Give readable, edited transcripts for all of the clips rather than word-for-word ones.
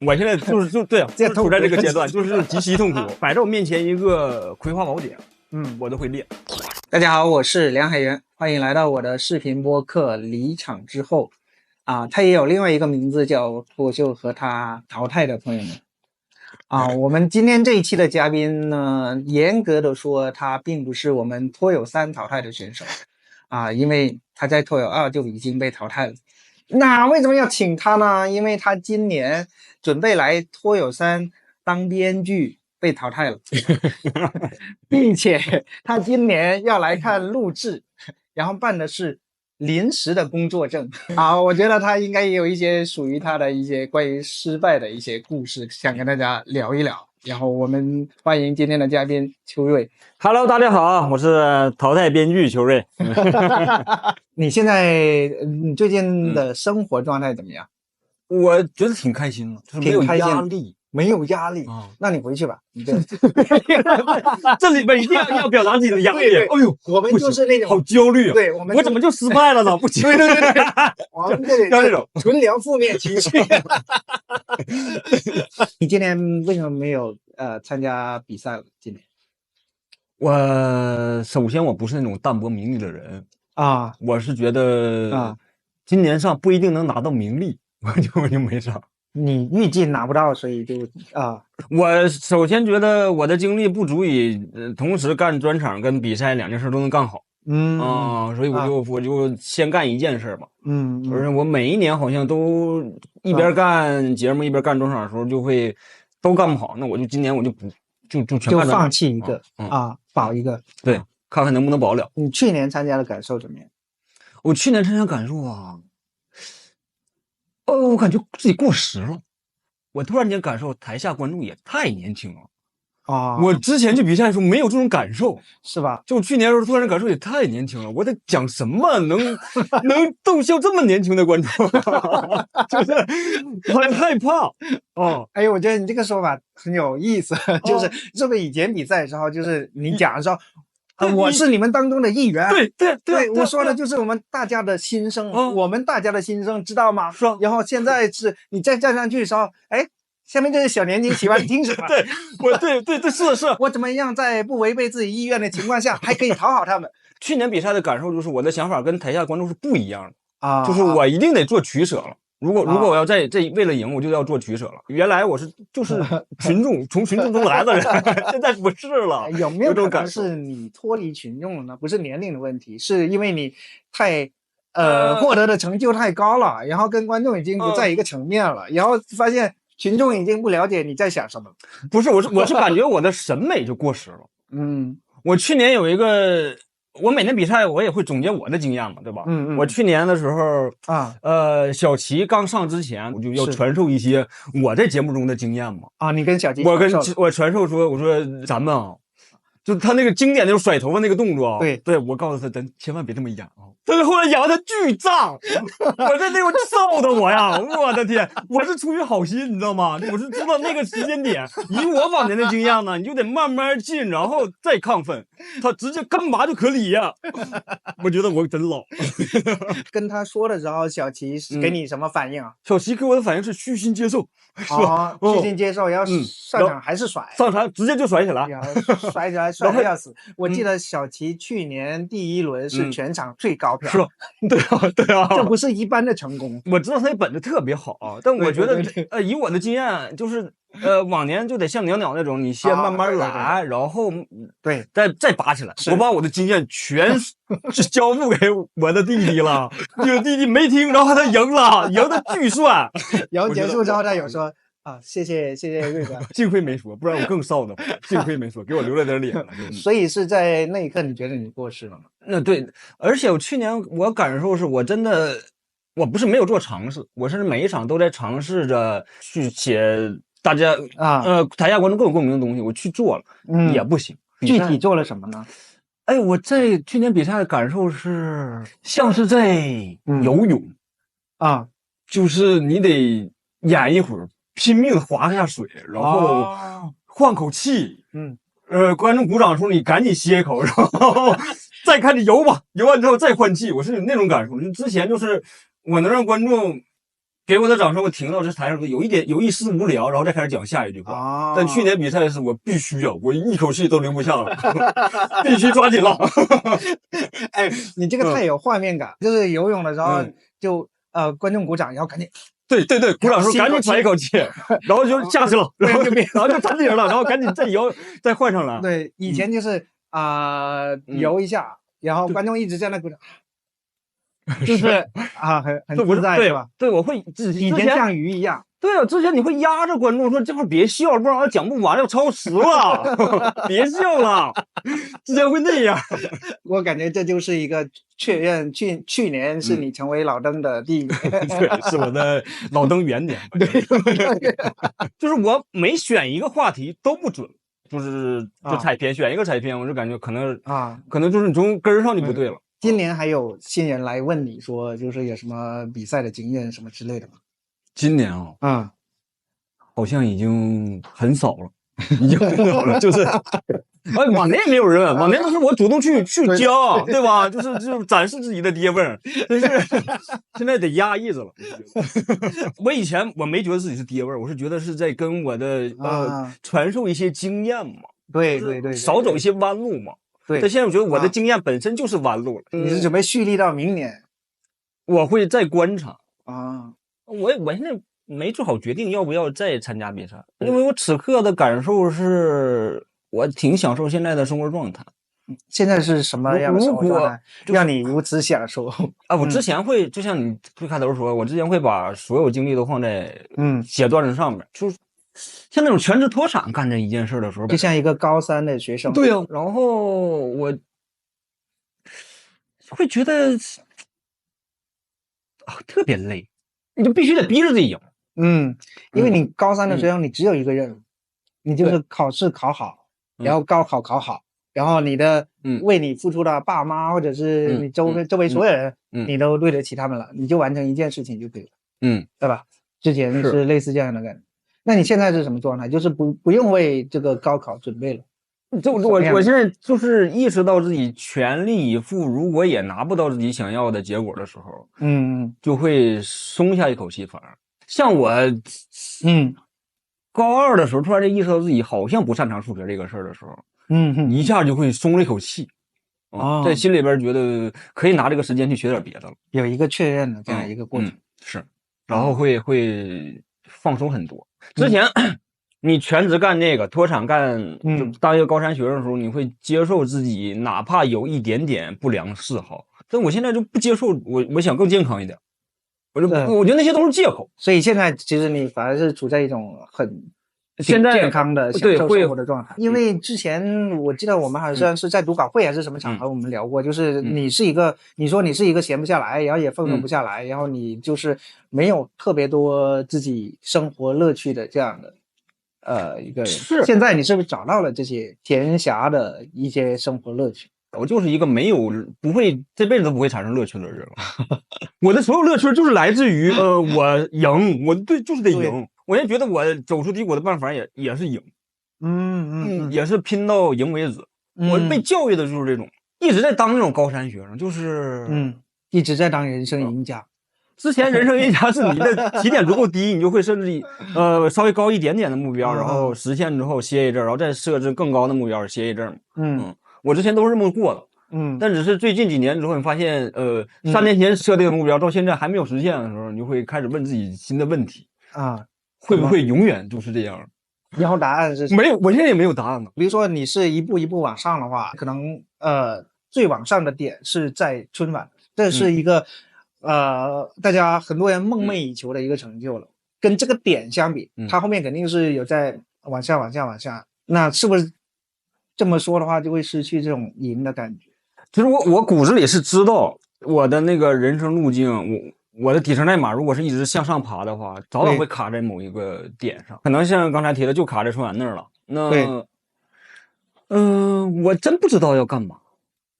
我现在对，处在这个阶段，就是极其痛苦，摆在我面前一个葵花宝典，我都会练。大家好，我是梁海源，欢迎来到我的视频播客《离场之后》它也有另外一个名字叫脱秀和他淘汰的朋友们我们今天这一期的嘉宾呢，严格的说他并不是我们脱友3淘汰的选手因为他在脱友2就已经被淘汰了。那为什么要请他呢？因为他今年准备来脱友3当编剧被淘汰了并且他今年要来看录制，然后办的是临时的工作证我觉得他应该也有一些属于他的一些关于失败的一些故事想跟大家聊一聊。然后我们欢迎今天的嘉宾邱瑞。 Hello， 大家好，我是淘汰编剧邱瑞你现在你最近的生活状态怎么样？我觉得挺开心的，就是没有压力。没有压力那你回去吧。你这这里边一定要表达自己的压力。对，哎呦，我们就是那种好焦虑啊！对，我怎么就失败了呢？不行，对，我们这种纯聊负面情绪。你今年为什么没有参加比赛了？今年我首先我不是那种淡泊名利的人我是觉得今年上不一定能拿到名利，我就没上。你预计拿不到，所以就我首先觉得我的精力不足以同时干专场跟比赛两件事都能干好。所以我就先干一件事吧。而且我每一年好像都一边干节目一边干专场的时候就会都干不好，那我就今年我就不全干放弃一个保一个。对，看看能不能保了。你去年参加的感受怎么样？我去年参加感受我感觉自己过时了。我突然间感受台下观众也太年轻了我之前去比赛的时候没有这种感受，是吧？就去年的时候突然感受也太年轻了，我在讲什么能逗笑这么年轻的观众就是很害怕哎，我觉得你这个说法很有意思就是是不是以前比赛的时候就是你讲的时候我是你们当中的一员。对，我说的就是我们大家的心声我们大家的心声，知道吗？是啊。然后现在是你再站上去的时候，哎，下面这些小年轻喜欢听什么？对，是我怎么样在不违背自己意愿的情况下还可以讨好他们？去年比赛的感受就是我的想法跟台下观众是不一样的就是我一定得做取舍了。如果我要为了赢，我就要做取舍了。原来我就是群众从群众中来的人现在不是了。有没有可能是你脱离群众了呢？不是年龄的问题，是因为你太获得的成就太高了，然后跟观众已经不在一个层面了，然后发现群众已经不了解你在想什么。不是，我是感觉我的审美就过时了。我去年有一个，我每年比赛我也会总结我的经验嘛，对吧？我去年的时候小齐刚上之前，我就要传授一些我在节目中的经验嘛。你跟小齐我传授说，我说咱们就他那个经典那种甩头发那个动作对，我告诉他咱千万别这么演但是后来演完他巨胀我在那种臊的我呀，我的天，我是出于好心你知道吗？我是知道那个时间点以我往年的经验呢，你就得慢慢进然后再亢奋，他直接干嘛就可以呀我觉得我真老跟他说的时候小齐给你什么反应小齐给我的反应是虚心接受虚心接受，然后上场还是甩上场直接就甩起来甩起来甩得要死我记得小齐去年第1轮是全场最高票是对啊这不是一般的成功。我知道他的本子特别好但我觉得以我的经验就是往年就得像袅袅那种，你先慢慢来然后再拔起来。我把我的经验全是交付给我的弟弟了这个弟弟没听，然后他赢了，赢的巨帅然后结束之后他有说谢谢瑞哥幸亏没说，不然我更臊的幸亏没说，给我留了点脸了所以是在那一刻你觉得你过世了吗？那对，而且我去年我感受是我真的我不是没有做尝试，我是每一场都在尝试着去写大家台下观众更有共鸣的东西，我去做了也不行。具体做了什么呢？我在去年比赛的感受是像是在游泳就是你得演一会儿拼命划下水然后换口气观众鼓掌的时候你赶紧歇一口然后再开始游吧，游完之后再换气，我是有那种感受。之前就是我能让观众给我的掌声，我听到这台上有一丝无聊，然后再开始讲下一句话。哦，但去年比赛是我必须要，我一口气都留不下了，必须抓紧了。哎，你这个太有画面感，就是游泳的时候就观众鼓掌，然后赶紧。对，鼓掌的时候赶紧喘一口气，然后就下去了，然后就站地上了，然后赶紧再游再换上来。对，以前就是游一下，然后观众一直在那鼓掌。就是很自在是吧？对，我会以前像鱼一样。对啊，之前你会压着观众说这块别笑了，不然我讲不完要超时了，别笑了。之前会那样。我感觉这就是一个确认，去年是你成为老登的第一年，对，是我的老登元年。对，就是我每选一个话题都不准，就采编选一个采编，我就感觉可能就是你从根儿上就不对了。今年还有新人来问你说，就是有什么比赛的经验什么之类的吗？今年好像已经很少了，已经很少了。就是，往年也没有人，往年都是我主动去教，对吧？就是展示自己的爹味儿。但是现在得压抑着了。我以前我没觉得自己是爹味儿，我是觉得是在跟我的传授一些经验嘛。对，少走一些弯路嘛。对，但现在我觉得我的经验本身就是弯路了。你是准备蓄力到明年？我会再观察啊。我现在没做好决定要不要再参加比赛，因为我此刻的感受是我挺享受现在的生活状态。现在是什么样的生活状态让你如此享受啊？我之前会就像你最开头说，我之前会把所有精力都放在写段子上面，就是像那种全职脱产干这一件事的时候，就像一个高3的学生。对啊，然后我会觉得特别累，你就必须得逼着自己赢。因为你高3的学生，你只有一个任务，你就是考试考好，然后高考考好，然后你的为你付出的爸妈或者是你周围所有人，你都对得起他们了，你就完成一件事情就可以了。对吧？之前是类似这样的感觉。那你现在是什么状态？就是不用为这个高考准备了。我现在就是意识到自己全力以赴，如果也拿不到自己想要的结果的时候，就会松下一口气。反而像我，高2的时候突然间意识到自己好像不擅长数学这个事儿的时候，一下就会松了一口气。在心里边觉得可以拿这个时间去学点别的了，有一个确认的这样一个过程。是，然后会放松很多。之前你全职干这个，脱产干，就当一个高3学生的时候，你会接受自己哪怕有一点点不良嗜好。但我现在就不接受，我想更健康一点，我觉得那些都是借口。所以现在其实你反而是处在一种很现在健康的享受生活的状态。因为之前我记得我们好像是在读稿会还是什么场合我们聊过，就是你说你是一个闲不下来，然后也放松不下来，然后你就是没有特别多自己生活乐趣的这样的一个人。是，现在你是不是找到了这些闲暇的一些生活乐趣？我就是一个不会这辈子都不会产生乐趣的人了。我的所有乐趣就是来自于我赢，我就是得赢。我现在觉得我走出低谷的办法也是赢，也是拼到赢为止。我被教育的就是这种，一直在当那种高3学生，就是一直在当人生赢家。之前人生赢家是你的起点足够低，你就会设置稍微高一点点的目标，然后实现之后歇一阵，然后再设置更高的目标歇一阵。我之前都是这么过的。但只是最近几年之后，你发现3年前设定的目标到现在还没有实现的时候，你就会开始问自己新的问题会不会永远就是这样？然后答案是没有，我现在也没有答案呢。比如说你是一步一步往上的话，可能最往上的点是在春晚，这是一个大家很多人梦寐以求的一个成就了。跟这个点相比，它后面肯定是有在往下。那是不是这么说的话，就会失去这种赢的感觉？其实我骨子里是知道我的那个人生路径，我的底层代码如果是一直向上爬的话，早晚会卡在某一个点上，可能像刚才提的就卡在春晚那儿了。那我真不知道要干嘛。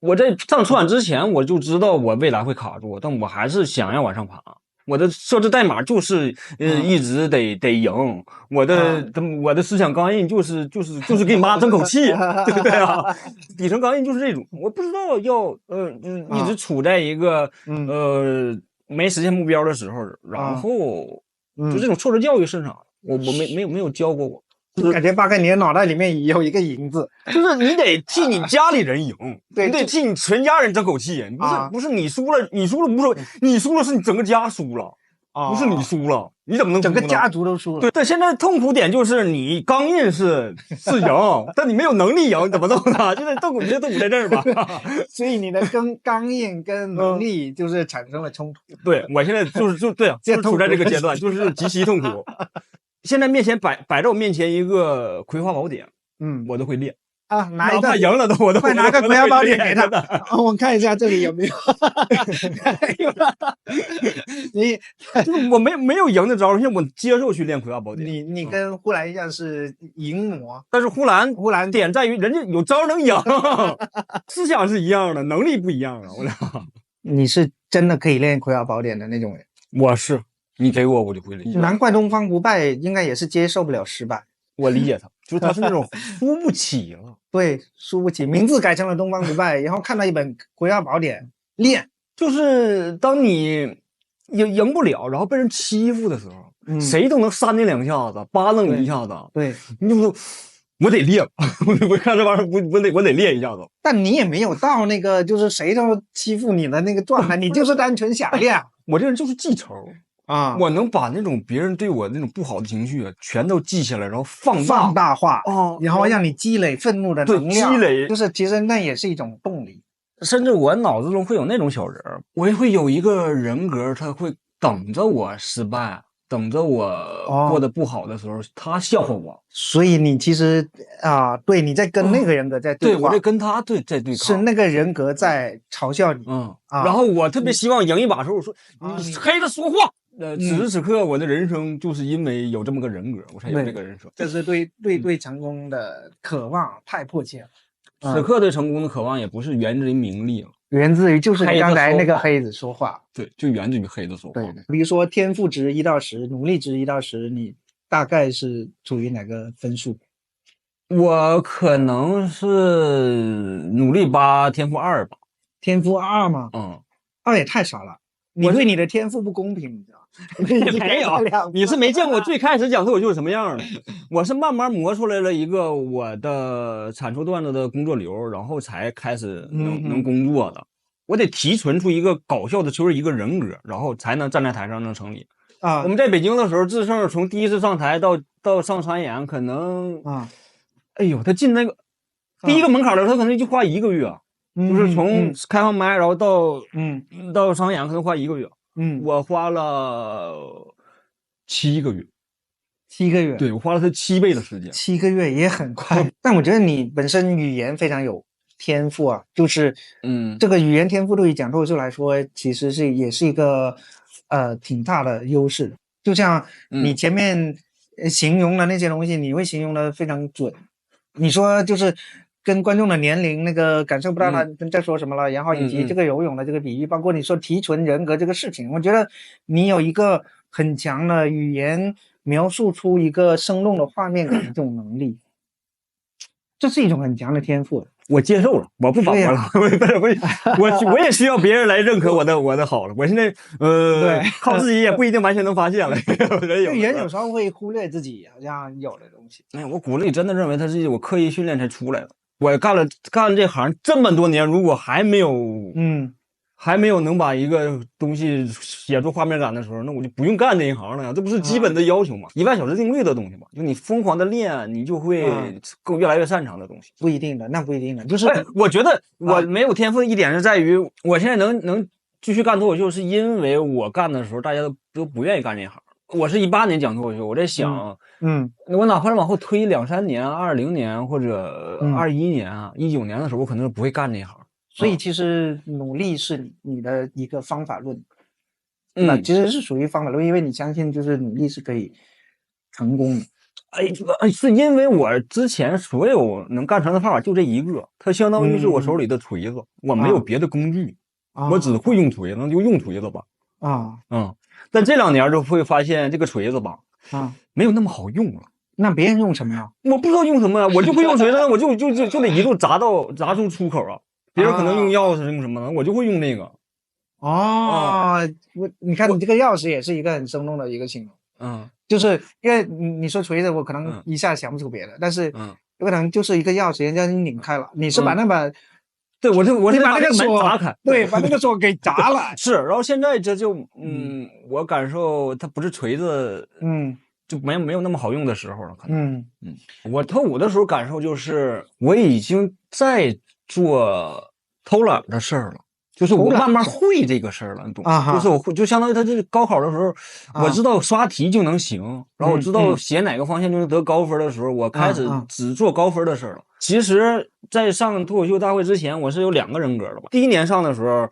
我在上春晚之前我就知道我未来会卡住，但我还是想要往上爬。我的设置代码就是一直得赢，我的思想钢印就是给你妈争口气，对不对啊？底层钢印就是这种，我不知道要一直处在一个没实现目标的时候，然后就这种挫折教育市场，我没有教过我。感觉八哥你的脑袋里面有一个赢字，就是你得替你家里人赢，对，你得替你全家人争口气，不是你输了，你输了不是你输了，是你整个家输了，不是你输了，你怎么能输呢？整个家族都输了？对，现在痛苦点就是你刚印是赢，但你没有能力赢，怎么弄呢？现在痛苦在这儿吧。所以你的刚印跟能力就是产生了冲突。对，我现在就是处在这个阶段，就是极其痛苦。现在面前摆在我面前一个葵花宝典，我都会练啊，拿一个赢了我都快拿个葵花宝典给他，我看一下这里有没有。你就是我没有赢的招，现在我接受去练葵花宝典。你跟呼兰一样是淫魔，但是呼兰点在于人家有招能赢，思想是一样的，能力不一样啊。我俩，你是真的可以练葵花宝典的那种人。我是。你给我就会理解。难怪东方不败应该也是接受不了失败。我理解他，就是他是那种输不起了。对，输不起，名字改成了东方不败，然后看到一本葵花宝典练。就是当你赢不了，然后被人欺负的时候，谁都能扇你两下子，扒楞你一下子。对，你就说我得练，我看这玩意儿，我得练一下子。但你也没有到那个就是谁都欺负你的那个状态，你就是单纯想练。我这人就是记仇。我能把那种别人对我那种不好的情绪全都记下来，然后放大化，然后让你积累愤怒的能量，积累，就是其实那也是一种动力。甚至我脑子中会有那种小人，我也会有一个人格，他会等着我失败，等着我过得不好的时候，他笑话我。所以你其实对，你在跟那个人格在对话，对，我在跟他在对抗，是那个人格在嘲笑你。然后我特别希望赢一把的时候，我说你黑着说话。此时此刻，我的人生就是因为有这么个人格，我才有这个人生。这是对成功的渴望太迫切了。此刻对成功的渴望也不是源自于名利了，源自于就是你刚才那个黑子说话。对，就源自于黑子说话。对，比如说天赋值1到10，努力值1到10，你大概是处于哪个分数？我可能是努力8，天赋2吧。天赋2吗？2也太少了。你对你的天赋不公平，你知道吗？没有，你是没见过最开始讲脱口秀是什么样的。我是慢慢磨出来了一个我的产出段子的工作流，然后才开始能工作的。我得提纯出一个搞笑的就是一个人格，然后才能站在台上能成立。我们在北京的时候，志胜从第一次上台到上商演，可能哎呦，他进那个第一个门槛的时候，他可能就花1个月。就是从开放麦，然后到商演可能花1个月，我花了7个月，7个月，对，我花了他7倍的时间，7个月也很快。但我觉得你本身语言非常有天赋啊，就是这个语言天赋对于讲脱口秀来说，其实也是一个挺大的优势。就像你前面形容的那些东西，你会形容的非常准。你说就是跟观众的年龄那个感受不到他在说什么了，然后以及这个游泳的这个比喻，包括你说提纯人格这个事情，我觉得你有一个很强的语言描述出一个生动的画面感的这种能力，这是一种很强的天赋。我接受了，我不反驳了，我也需要别人来认可我的好了。我现在靠自己也不一定完全能发现了。人有时候会忽略自己好像有的东西。我骨子里真的认为它是我刻意训练才出来的。我干这行这么多年，如果还没有能把一个东西写出画面感的时候，那我就不用干这一行了呀，这不是基本的要求吗？1万小时定律的东西嘛，就你疯狂的练，你就会够越来越擅长的东西。不一定的，那不一定的，就是我觉得我没有天赋的一点是在于，我现在能继续干脱口秀，是因为我干的时候大家都不愿意干这一行。我是18年讲脱口秀，我在想，我哪怕是往后推2、3年，20年或者21年啊、19年的时候，我可能不会干这一行。所以其实努力是你的一个方法论，那其实是属于方法论，因为你相信就是努力是可以成功的。是因为我之前所有能干成的方法就这一个，它相当于是我手里的锤子，我没有别的工具，我只会用锤子，那就用锤子吧。但这2年就会发现这个锤子吧，没有那么好用了。那别人用什么呀？我不知道用什么呀，我就会用锤子，我就得一路砸出出口啊。别人可能用钥匙用什么呢？我就会用那个。哦，你看你这个钥匙也是一个很生动的一个形容，就是因为你说锤子，我可能一下想不出别的，但是有可能就是一个钥匙，人家拧开了，你是把那把，对我是把那个门锁砸开，对，把那个锁给砸了，是，然后现在这就我感受它不是锤子，就没有那么好用的时候了，可能，我偷五的时候感受就是我已经在做偷懒的事儿了。就是我慢慢会这个事儿了，你懂吗？就是我会，就相当于他这高考的时候，我知道刷题就能行，然后我知道写哪个方向就能得高分的时候，我开始只做高分的事儿了。其实，在上脱口秀大会之前，我是有2个人格的吧。第1年上的时候，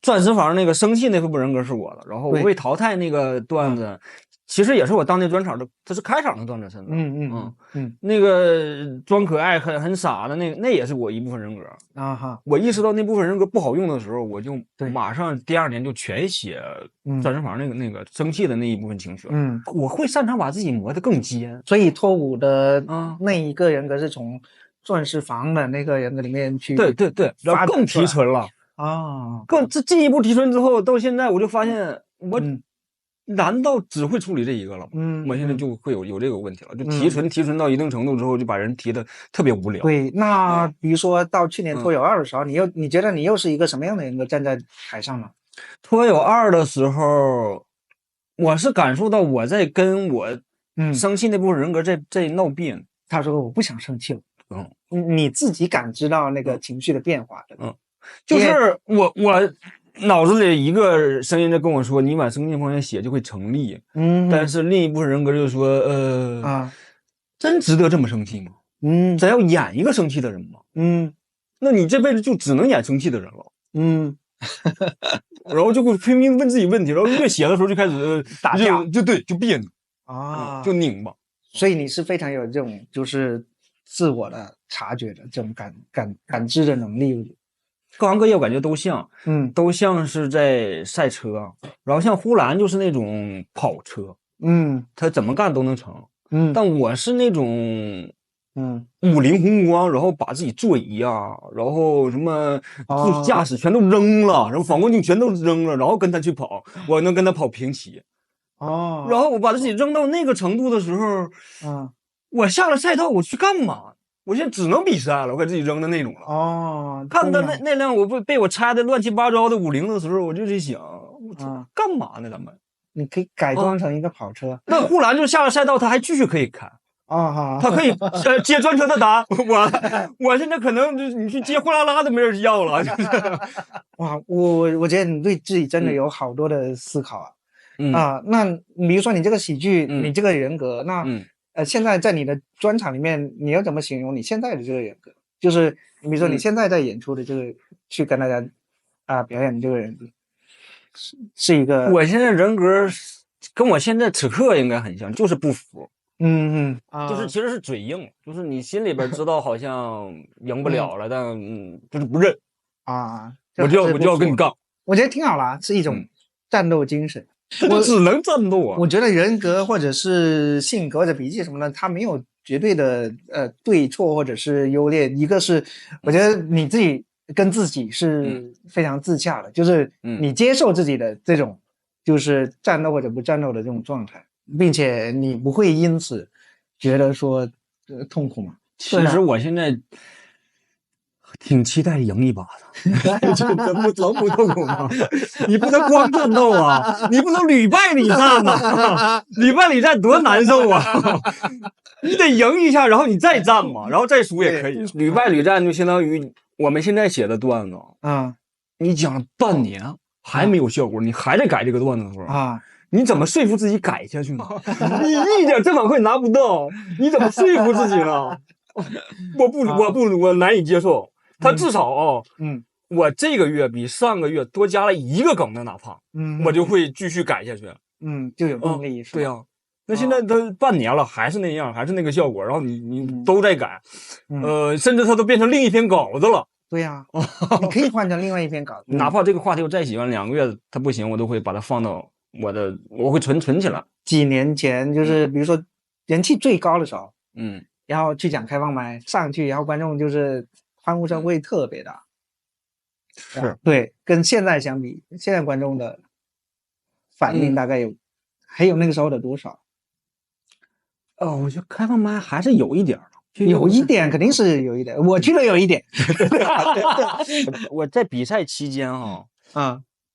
钻石房那个生气那部分人格是我的，然后我被淘汰那个段子。其实也是我当那专场的，他是开场的段子，真的。那个装可爱很傻的那也是我一部分人格啊哈。我意识到那部分人格不好用的时候，我就马上第2年就全写钻石房那个生气的那一部分情绪。我会擅长把自己磨得更尖。所以脱五的那一个人格是从钻石房的那个人格里面去对，然后更提纯了啊，更进一步提纯之后，到现在我就发现我。难道只会处理这一个了吗？我现在就会有这个问题了，就提纯到一定程度之后，就把人提的特别无聊。对，那比如说到去年脱友2的时候，你觉得你又是一个什么样的人格站在台上呢？脱友2的时候，我是感受到我在跟我生气那部分人格在闹别扭。他说我不想生气了。你自己感知到那个情绪的变化的。就是我脑子里一个声音在跟我说，你往生气方向写就会成立。但是另一部分人格就说，真值得这么生气吗？咱要演一个生气的人吗？那你这辈子就只能演生气的人了。然后就会拼命问自己问题，然后越写的时候就开始打架，就别扭就拧巴。所以你是非常有这种就是自我的察觉的这种感知的能力。各行各业我感觉都像，都像是在赛车，然后像呼兰就是那种跑车，他怎么干都能成，但我是那种，五菱宏光，然后把自己座椅啊，然后什么驾驶全都扔了，然后反光镜全都扔了，然后跟他去跑，我能跟他跑平齐，然后我把自己扔到那个程度的时候，我下了赛道我去干嘛？我现在只能比赛了，我给自己扔的那种了。看到那辆我被我拆的乱七八糟的50的时候，我就在想，干嘛呢？咱们你可以改装成一个跑车。那呼兰就下了赛道，他还继续可以开他可以接专车的单。我现在可能就你去接货拉拉都没人要了。就是哇，我觉得你对自己真的有好多的思考那比如说你这个喜剧，你这个人格，那现在在你的专场里面，你要怎么形容你现在的这个人格？就是比如说你现在在演出的这个，去跟大家表演的这个人格，是一个。我现在人格跟我现在此刻应该很像，就是不服。就是其实是嘴硬，就是你心里边知道好像赢不了了，但就是不认我就要跟你杠。我觉得挺好啦，是一种战斗精神。我只能战斗我觉得人格或者是性格或者脾气什么的，它没有绝对的对错或者是优劣。一个是我觉得你自己跟自己是非常自洽的，就是你接受自己的这种就是战斗或者不战斗的这种状态，并且你不会因此觉得说痛苦嘛。其实我现在挺期待赢一把的。这不痛苦吗？你不能光战斗啊，你不能屡败屡战呐，屡败屡战多难受啊！你得赢一下，然后你再战嘛，然后再输也可以。屡败屡战就相当于我们现在写的段子你讲了半年还没有效果，你还在改这个段子的时候你怎么说服自己改下去呢？你一点正反馈拿不到，你怎么说服自己呢？我难以接受。他至少我这个月比上个月多加了1个梗的，哪怕我就会继续改下去。就有动力。对呀。那现在他半年了，还是那样，还是那个效果，然后你都在改，甚至他都变成另一篇稿子了。对呀，你可以换成另外一篇稿子。哪怕这个话题我再喜欢2个月，他不行，我都会把它放到我会存起来。几年前就是比如说人气最高的时候，然后去讲开放麦，上去，然后观众就是欢呼声会特别大。是对，跟现在相比，现在观众的反应大概还有那个时候的多少？我觉得开放麦还是有一点的，有一点肯定是有一点，我觉得有一点。我在比赛期间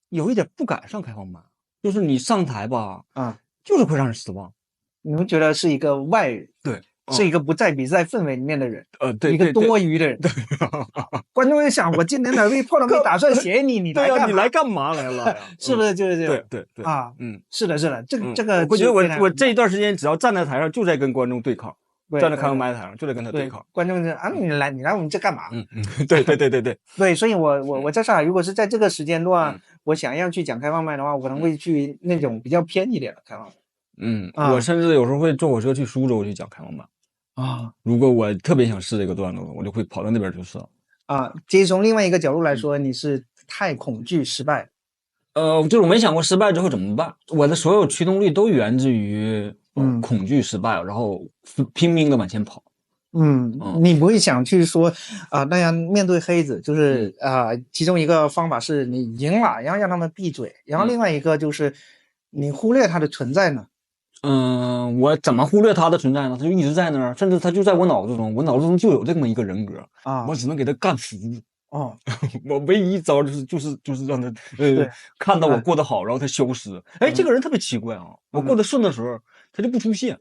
有一点不敢上开放麦，就是你上台吧，就是会让人失望。你们觉得是一个外人，对，是一个不在比赛氛围里面的人，对，一个多余的人。对，观众会想，我今天来喂炮都没打算写你，你来干嘛？你来干嘛来了？是不是就是这样？对啊，是的，是的，这个，我觉得我这一段时间只要站在台上，就在跟观众对抗。站在开放麦台上就得跟他对抗，观众就你来我们这干嘛？对，对，所以我在上海，如果是在这个时间段，我想要去讲开放麦的话，我可能会去那种比较偏一点的开放麦。我甚至有时候会坐火车去苏州去讲开放麦如果我特别想试这个段子，我就会跑到那边去试其实从另外一个角度来说，你是太恐惧失败。就是我没想过失败之后怎么办，我的所有驱动力都源自于恐惧失败，然后拼命的往前跑。你不会想去说那样面对黑子，就是其中一个方法是你赢了，然后让他们闭嘴，然后另外一个就是你忽略他的存在呢？我怎么忽略他的存在呢？他就一直在那儿，甚至他就在我脑子中，我脑子中就有这么一个人格我只能给他干服。我唯一一招就是让他看到我过得好，然后他消失。这个人特别奇怪我过得顺的时候他就不出现。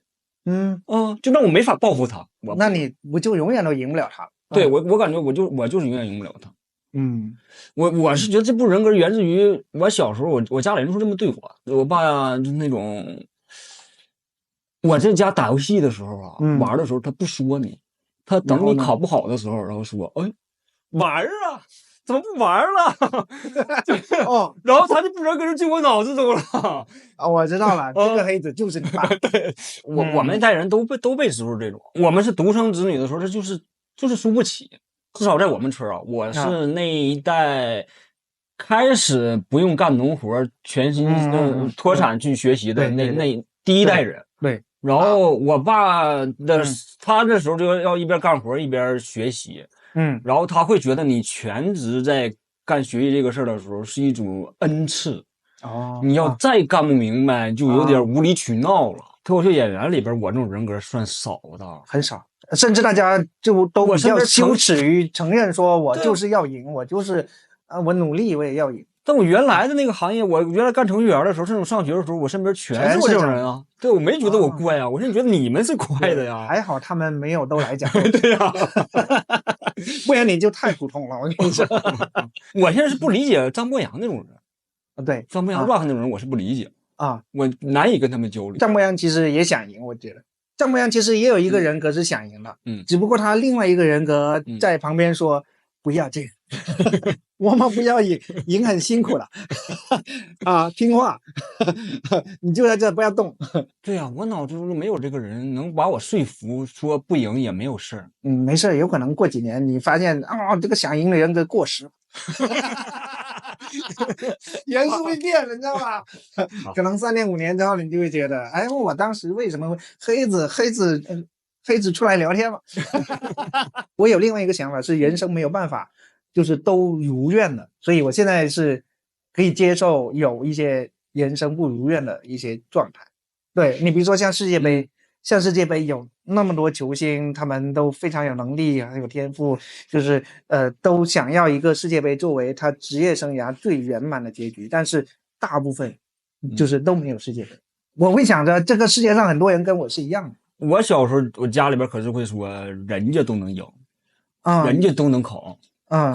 就让我没法报复他。那你不就永远都赢不了他？对，我感觉我就是永远赢不了他。我是觉得这部人格源自于我小时候，我家里人说这么对我爸呀，就是那种我在家打游戏的时候玩的时候他不说你，他等你考不好的时候，然后说玩怎么不玩了？然后他就不人格进我脑子中了。我知道了，这个黑子就是你爸。对，我们一代人都被植入这种。我们是独生子女的时候，这就是输不起。至少在我们村我是那一代开始不用干农活，全心脱产去学习的那第一代人。对。然后我爸他那时候就要一边干活一边学习。然后他会觉得你全职在干学习这个事儿的时候是一种恩赐你要再干不明白就有点无理取闹了。脱口秀演员里边我这种人格算少的，很少，甚至大家就都比较羞耻于承认说我就是要赢，我就是我努力我也要赢。但我原来的那个行业，我原来干程序员的时候，甚至上学的时候，我身边全是这种人啊。对，我没觉得我怪啊，我甚至觉得你们是怪的呀。还好他们没有都来讲。对呀，不然你就太普通了。我跟你说，我现在是不理解张博洋那种人。对，张博洋 rock 那种人，我是不理解啊，我难以跟他们交流。张博洋其实也想赢，我觉得张博洋其实也有一个人格是想赢的，只不过他另外一个人格在旁边说不要这个。我们不要赢，赢很辛苦的听话，你就在这不要动。对啊，我脑子中没有这个人能把我说服，说不赢也没有事儿。没事，有可能过几年你发现这个想赢的人格过时，元素会变，你知道吧？可能3年5年之后，你就会觉得，我当时为什么会黑子出来聊天嘛？我有另外一个想法是，人生没有办法就是都如愿的，所以我现在是可以接受有一些人生不如愿的一些状态。对，你比如说像世界杯，有那么多球星，他们都非常有能力，很有天赋，就是都想要一个世界杯作为他职业生涯最圆满的结局，但是大部分就是都没有世界杯。我会想着这个世界上很多人跟我是一样的。我小时候我家里边可是会说人家都能赢人家都能考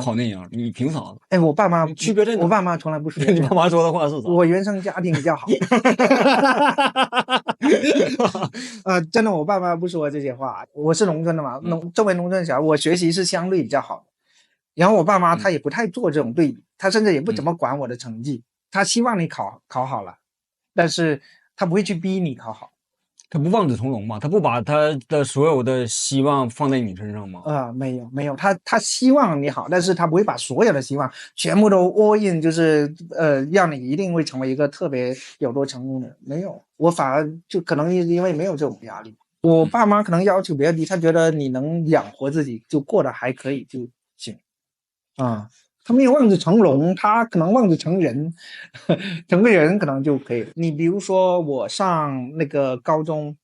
考那样，你凭啥子？我爸妈区别在哪？我爸妈从来不说。你爸妈说的话是啥？我原生家庭比较好。真的，我爸妈不说这些话。我是农村的嘛，作为农村小孩，我学习是相对比较好的。然后我爸妈他也不太做这种对比，他甚至也不怎么管我的成绩。他希望你考好了，但是他不会去逼你考好。他不望子成龙吗？他不把他的所有的希望放在你身上吗？没有，他希望你好，但是他不会把所有的希望全部都 all in， 就是让你一定会成为一个特别有多成功的人。没有，我反而就可能因为没有这种压力，我爸妈可能要求比较低，他觉得你能养活自己就过得还可以就行他没有望子成龙，他可能望子成人，成个人可能就可以。你比如说我上那个高中，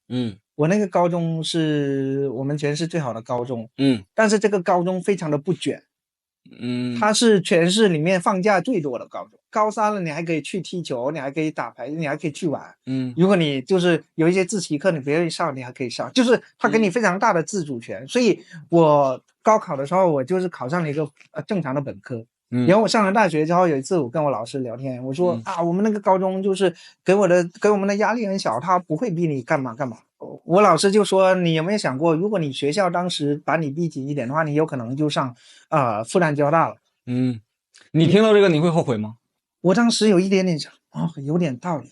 我那个高中是我们全市最好的高中，但是这个高中非常的不卷，它是全市里面放假最多的高中。高三了，你还可以去踢球，你还可以打牌，你还可以去玩。如果你就是有一些自习课你不愿意上，你还可以上，就是他给你非常大的自主权。所以我高考的时候，我就是考上了一个正常的本科。然后我上了大学之后，有一次我跟我老师聊天，我说我们那个高中就是给我们的压力很小，他不会逼你干嘛干嘛。我老师就说，你有没有想过，如果你学校当时把你逼紧一点的话，你有可能就上复旦交大了。你听到这个你会后悔吗？我当时有一点点想，有点道理，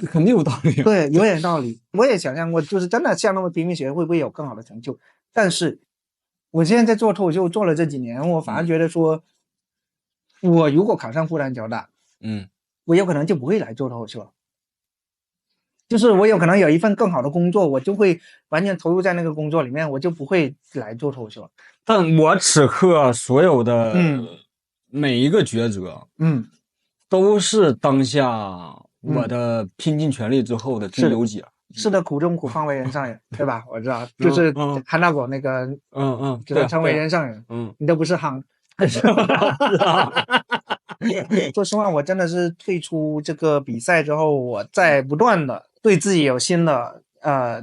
肯定有道理。对，有点道理。我也想象过，就是真的像那么拼命学，会不会有更好的成就？但是我现在在做脱口秀做了这几年，我反而觉得说，我如果考上复旦交大，我有可能就不会来做脱口秀了。就是我有可能有一份更好的工作，我就会完全投入在那个工作里面，我就不会来做脱口秀了。但我此刻所有的每一个抉择，都是当下我的拼尽全力之后的最优解。是的，苦中苦方为人上人，对吧？我知道，就是韩大狗那个，就是成为人上人，你都不是夯。说实话，我真的是退出这个比赛之后，我在不断的对自己有新的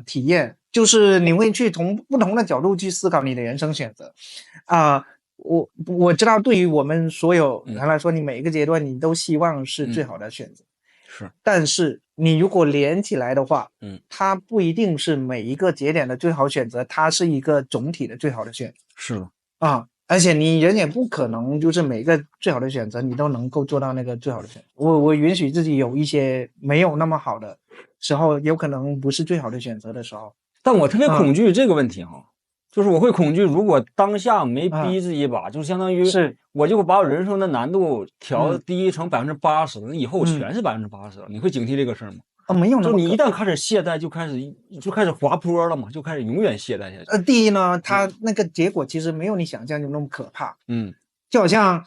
体验，就是你会去从不同的角度去思考你的人生选择。我知道，对于我们所有人来说，你每一个阶段你都希望是最好的选择，是。但是你如果连起来的话，它不一定是每一个节点的最好选择，它是一个总体的最好的选择。是的而且你人也不可能就是每个最好的选择你都能够做到那个最好的选择。我允许自己有一些没有那么好的时候，有可能不是最好的选择的时候。但我特别恐惧这个问题就是我会恐惧，如果当下没逼自己一把，就相当于我就会把我人生的难度调低成80%，那以后全是80%，你会警惕这个事儿吗？没有那么，就你一旦开始懈怠，就开始滑坡了嘛，就开始永远懈怠下去。第一呢，它那个结果其实没有你想象中那么可怕。就好像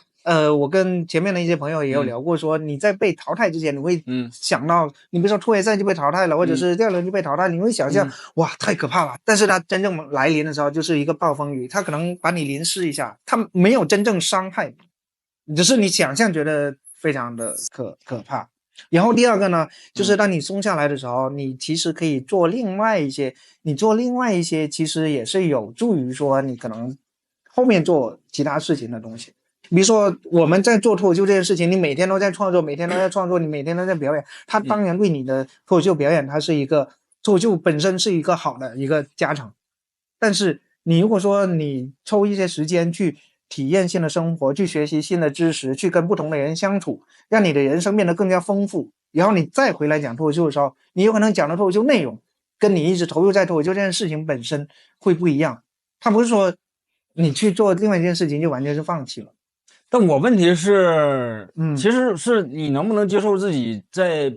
我跟前面的一些朋友也有聊过，说你在被淘汰之前，你会想到，你比如说突围赛就被淘汰了，或者是第二轮就被淘汰，你会想象哇太可怕了。但是它真正来临的时候，就是一个暴风雨，它可能把你淋湿一下，它没有真正伤害你，只是你想象觉得非常的可怕。然后第二个呢，就是当你松下来的时候，你其实可以做另外一些，其实也是有助于说你可能后面做其他事情的东西。比如说我们在做脱口秀这件事情，你每天都在创作，你每天都在表演，它当然对你的脱口秀表演，它是一个脱口秀本身是一个好的一个加成。但是你如果说你抽一些时间去体验新的生活，去学习新的知识，去跟不同的人相处，让你的人生变得更加丰富，然后你再回来讲脱口秀的时候，你有可能讲的脱口秀内容跟你一直投入在脱口秀这件事情本身会不一样。它不是说你去做另外一件事情就完全是放弃了。但我问题是其实是你能不能接受自己在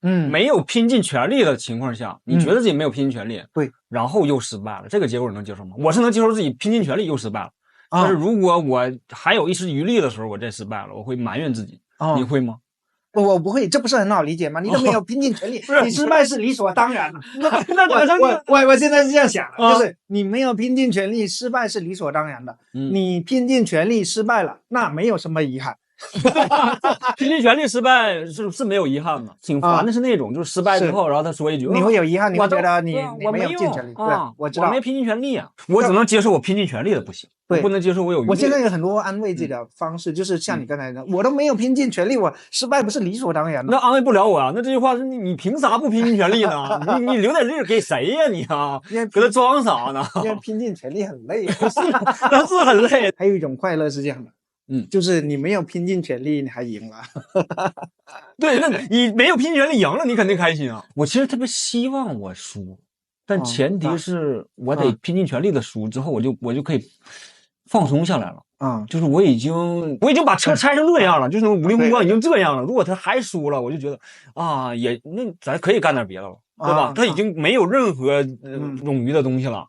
没有拼尽全力的情况下，你觉得自己没有拼尽全力，对，然后又失败了，这个结果你能接受吗？我是能接受自己拼尽全力又失败了，但是如果我还有一丝余力的时候，我再失败了，我会埋怨自己。你会吗？我不会，这不是很好理解吗？你都没有拼尽全力，你失败是理所当然的。我现在是这样想的，就是你没有拼尽全力，失败是理所当然的。你拼尽全力失败了，那没有什么遗憾。拼尽全力失败是没有遗憾的，挺烦的是那种就是失败之后，然后他说一句，你会有遗憾，你会觉得你没有尽全力。对，我知道，我没拼尽全力啊，我只能接受我拼尽全力的不行，我不能接受我有余力。我现在有很多安慰自己的方式，就是像你刚才的，我都没有拼尽全力，我失败不是理所当然的。那安慰不了我啊，那这句话是你凭啥不拼尽全力呢？你留点力给谁呀你啊？搁这装啥呢？因为拼尽全力很累，那是很累。还有一种快乐是这样的。就是你没有拼尽全力，你还赢了。对，那你没有拼尽全力赢了，你肯定开心啊。我其实特别希望我输，但前提是我得拼尽全力的输之后，我就可以放松下来了。就是我已经把车拆成这样了，就是武林风光已经这样了。如果他还输了，我就觉得也那咱可以干点别的了，对吧？他已经没有任何冗余的东西了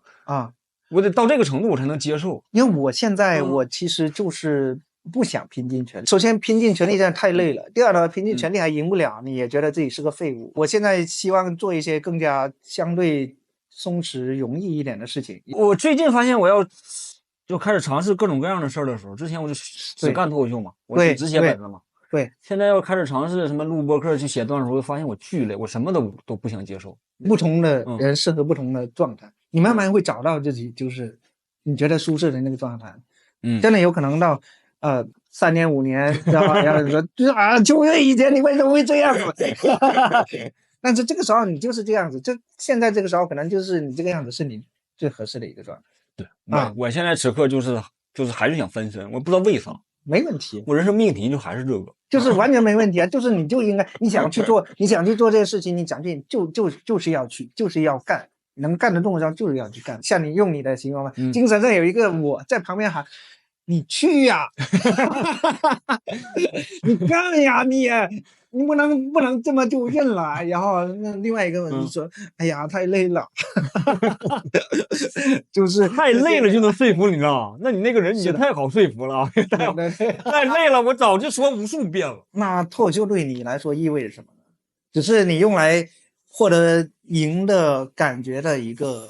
我得到这个程度我才能接受。因为我现在我其实就是不想拼尽全力。首先拼尽全力这样太累了，第二呢，拼尽全力还赢不了，你也觉得自己是个废物。我现在希望做一些更加相对松弛容易一点的事情。我最近发现就开始尝试各种各样的事儿的时候，之前我就只干脱口秀嘛，我只写本子嘛。对，现在要开始尝试什么录播客去写段子的时候，发现我巨累，我什么都不想接受。不同的人适合不同的状态，你慢慢会找到自己就是你觉得舒适的那个状态。真的有可能到3年5年，知道吧？然后说9月以前你为什么会这样？但是这个时候你就是这样子，就现在这个时候可能就是你这个样子是你最合适的一个状态。对，我现在此刻就是还是想翻身，我不知道为啥。没问题，我人生命题就还是这个，就是完全没问题啊！就是你就应该，你想去做这件事情，你想去就是要去，就是要干，能干得动的时候就是要去干。像你用你的形容嘛，精神上有一个我在旁边喊，你去呀，你干呀，你不能这么就认了。然后那另外一个人说，哎呀，太累了，就是太累了就能说服你啊？那你那个人也太好说服了，太累了，我早就说无数遍了。那脱口秀对你来说意味着什么呢？只是你用来获得赢的感觉的一个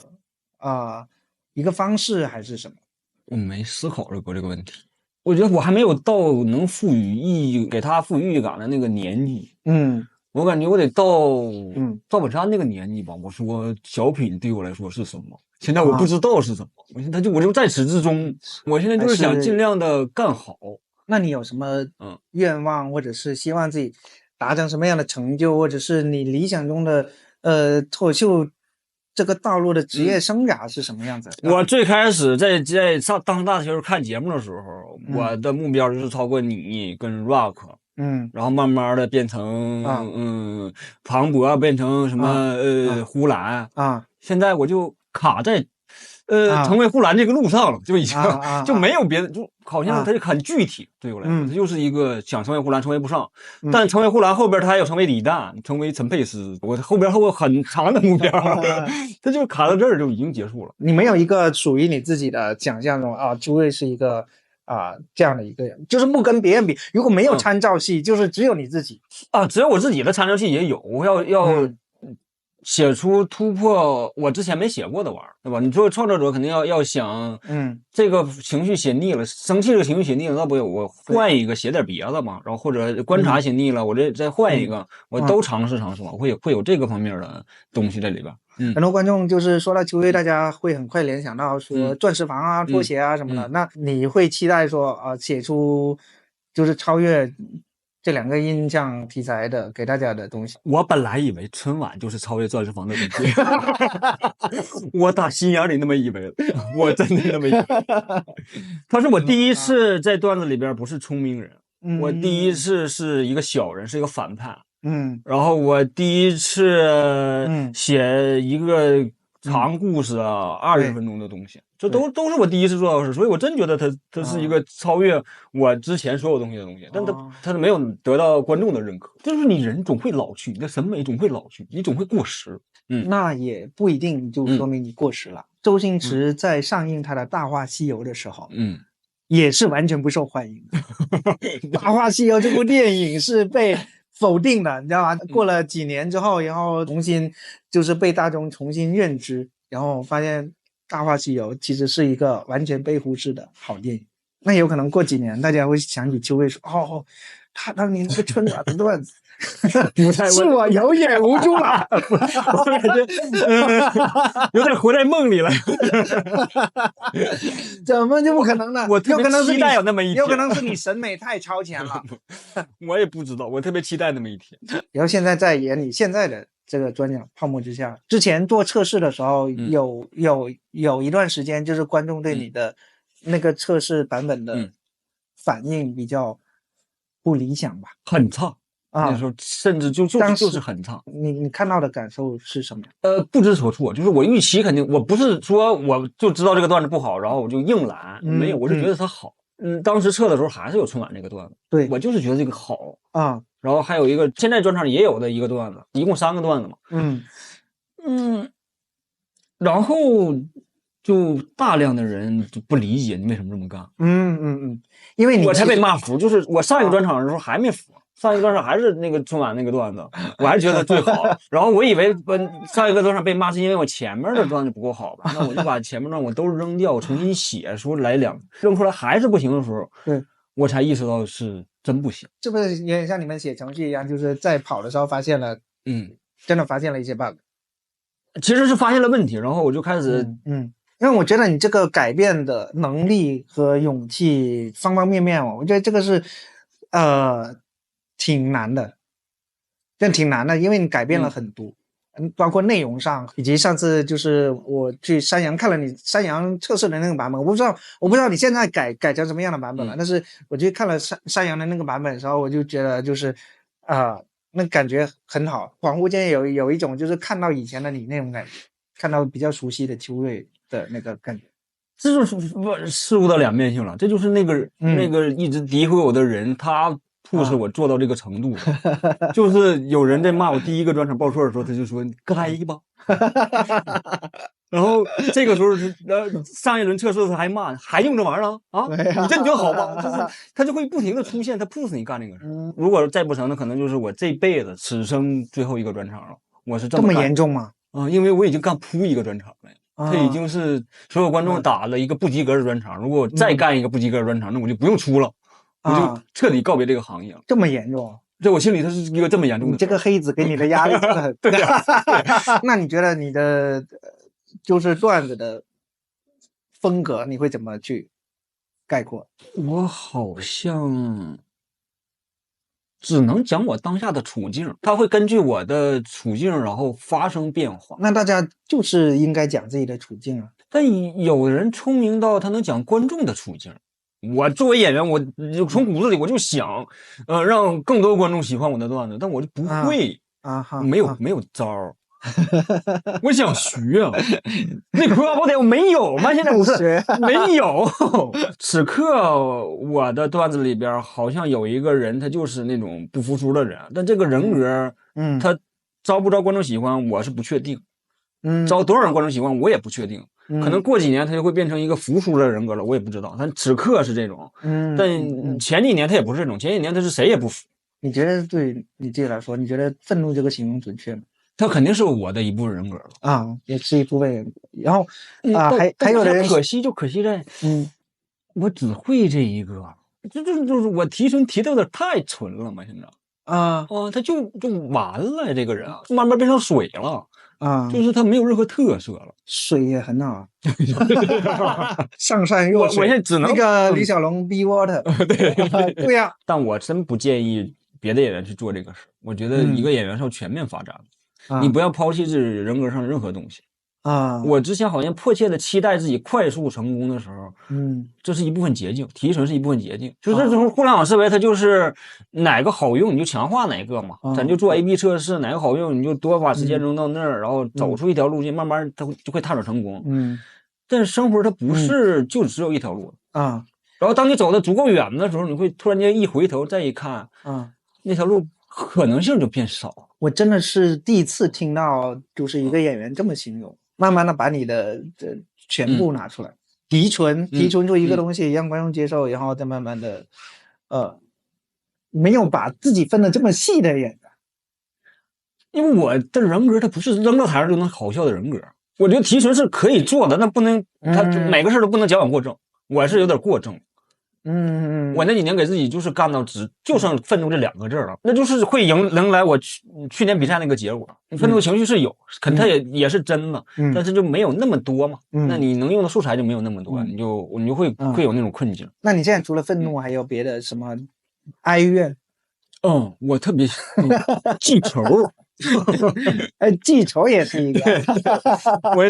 方式，还是什么？我没思考过这个问题。我觉得我还没有到能给他赋予意义感的那个年纪。我感觉我得到赵本山那个年纪吧。我说小品对我来说是什么？现在我不知道是什么。我就在此之中。我现在就是想尽量的干好。那你有什么愿望，或者是希望自己达成什么样的成就，或者是你理想中的脱口秀这个道路的职业生涯是什么样子？我最开始在上大学时候看节目的时候，我的目标就是超过你跟 Rock，然后慢慢的变成庞博，变成什么呼兰现在我就卡在成为呼兰这个路上了，就已经就没有别的，就好像它就很具体，对我来说，它就是一个想成为呼兰成为不上，但成为呼兰后边他还有成为李诞，成为陈佩斯，我后边还有很长的目标，他就卡到这儿就已经结束了。你没有一个属于你自己的想象中朱卫是一个这样的一个人，就是不跟别人比，如果没有参照系，就是只有你自己只有我自己的参照系也有，我要写出突破我之前没写过的玩意儿，对吧？你作为创作者肯定要想，这个情绪写腻了，生气这个情绪写腻了，那不我换一个写点别的嘛，然后或者观察写腻了，我这再换一个，我都尝试嘛，会有这个方面的东西在里边。很多观众就是说到秋叶，大家会很快联想到说钻石房拖鞋什么的，那你会期待说写出就是超越这2个印象题材的给大家的东西？我本来以为春晚就是超越钻石房的东西，我打心眼里那么以为，我真的那么以为。他是我第一次在段子里边不是聪明人，我第一次是一个小人，是一个反派。然后我第一次写一个长故事20分钟的东西，这都是我第一次做到的事，所以我真觉得它是一个超越我之前所有东西的东西，但它没有得到观众的认可。就是你人总会老去，你的审美总会老去，你总会过时。那也不一定就说明你过时了。周星驰在上映他的《大话西游》的时候，也是完全不受欢迎的。《大话西游》这部电影是被否定的，你知道吗？过了几年之后，然后重新就是被大众重新认知，然后发现《大话西游》其实是一个完全被忽视的好电影。那有可能过几年大家会想起秋卫说他当年那个春晚的段子是我有眼无珠了，我感觉有点活在梦里了。怎么就不可能呢？我特别期待有那么一天，有可能是你审美太超前了。我也不知道，我特别期待那么一天。然后现在在演你现在的这个专讲《泡沫之夏》，之前做测试的时候，有一段时间就是观众对你的那个测试版本的反应比较不理想吧？很差。那时候甚至就是很差。你看到的感受是什么？不知所措。就是我预期肯定，我不是说我就知道这个段子不好，然后我就硬来，没有，我是觉得它好。当时测的时候还是有春晚这个段子，对我就是觉得这个好然后还有一个现在专场里也有的一个段子，一共3个段子嘛。然后就大量的人就不理解你为什么这么干。因为我才被骂服，就是我上一个专场的时候还没服。上一个专场还是那个春晚那个段子，我还觉得最好。然后我以为上一个专场被骂是因为我前面的段子不够好吧？那我就把前面段我都扔掉，重新写，说来扔出来还是不行的时候，对，我才意识到是真不行。这不是也像你们写程序一样，就是在跑的时候发现了，真的发现了一些 bug。其实是发现了问题，然后我就开始，因为我觉得你这个改变的能力和勇气方方面面，我觉得这个是，挺难的，挺难的，因为你改变了很多，包括内容上，以及上次就是我去山羊看了你山羊测试的那个版本，我不知道你现在改成什么样的版本了，但是我去看了山羊的那个版本的时候，我就觉得就是那感觉很好，恍惚间有一种就是看到以前的你那种感觉，看到比较熟悉的秋瑞的那个感觉。这就是事物的两面性了，这就是那个一直诋毁我的人，他促使我做到这个程度。就是有人在骂我第一个专场报错的时候，他就说改吧。然后这个时候上一轮测试的时候还骂，还用这玩意儿啊？你真觉得好吗？就是他就会不停的出现，他 push 你干这个事。如果再不成，那可能就是我这辈子此生最后一个专场了。我是这么严重吗？因为我已经干扑一个专场了。他已经是所有观众打了一个不及格的专场，如果我再干一个不及格的专场，那我就不用出了，我就彻底告别这个行业了。这么严重？在我心里，它是一个这么严重的。你这个黑子给你的压力真的很大。对。那你觉得你的就是段子的风格，你会怎么去概括？我好像只能讲我当下的处境，它会根据我的处境然后发生变化。那大家就是应该讲自己的处境啊。但有人聪明到他能讲观众的处境。我作为演员，我从骨子里我就想，让更多观众喜欢我的段子，但我就不会没有招儿。我想学啊，那葵花宝典我没有吗？现在不是没有。此刻我的段子里边好像有一个人，他就是那种不服输的人，但这个人格，他招不招观众喜欢，我是不确定。招多少人观众喜欢，我也不确定。可能过几年他就会变成一个服输的人格了，我也不知道。但此刻是这种，但前几年他也不是这种，前几年他是谁也不服。你觉得对你自己来说，你觉得愤怒这个形容准确吗？他肯定是我的一部分人格了啊，也是一部分人格。然后还有人可惜在，我只会这一个，就是我提纯提的有点太纯了嘛，现在他就完了，这个人慢慢变成水了。就是他没有任何特色了。水也很好，上善若水。我现在只能那个李小龙 be water。对呀。但我真不建议别的演员去做这个事。我觉得一个演员是要全面发展的，你不要抛弃自己人格上的任何东西。我之前好像迫切的期待自己快速成功的时候，这是一部分捷径，提纯是一部分捷径。就是这种互联网思维，它就是哪个好用你就强化哪个嘛，咱就做 AB 测试，哪个好用你就多把时间扔到那儿，然后走出一条路径，慢慢它就会探索成功。但是生活它不是就只有一条路然后当你走的足够远的时候，你会突然间一回头再一看，那条路可能性就变少。我真的是第一次听到，就是一个演员这么形容。慢慢的把你的全部拿出来，提纯出一个东西，让观众接受，然后再慢慢的，没有把自己分得这么细的演员。因为我的人格，他不是扔到台上就能好笑的人格。我觉得提纯是可以做的，那不能，他每个事都不能矫枉过正。我是有点过正。我那几年给自己就是干到就剩愤怒这2个字了，那就是会迎来我去年比赛那个结果。愤怒情绪是有，可能它也是真的，但是就没有那么多嘛。那你能用的素材就没有那么多，你就会有那种困境。那你现在除了愤怒，还有别的什么哀怨？我特别记仇。记仇也是一个。我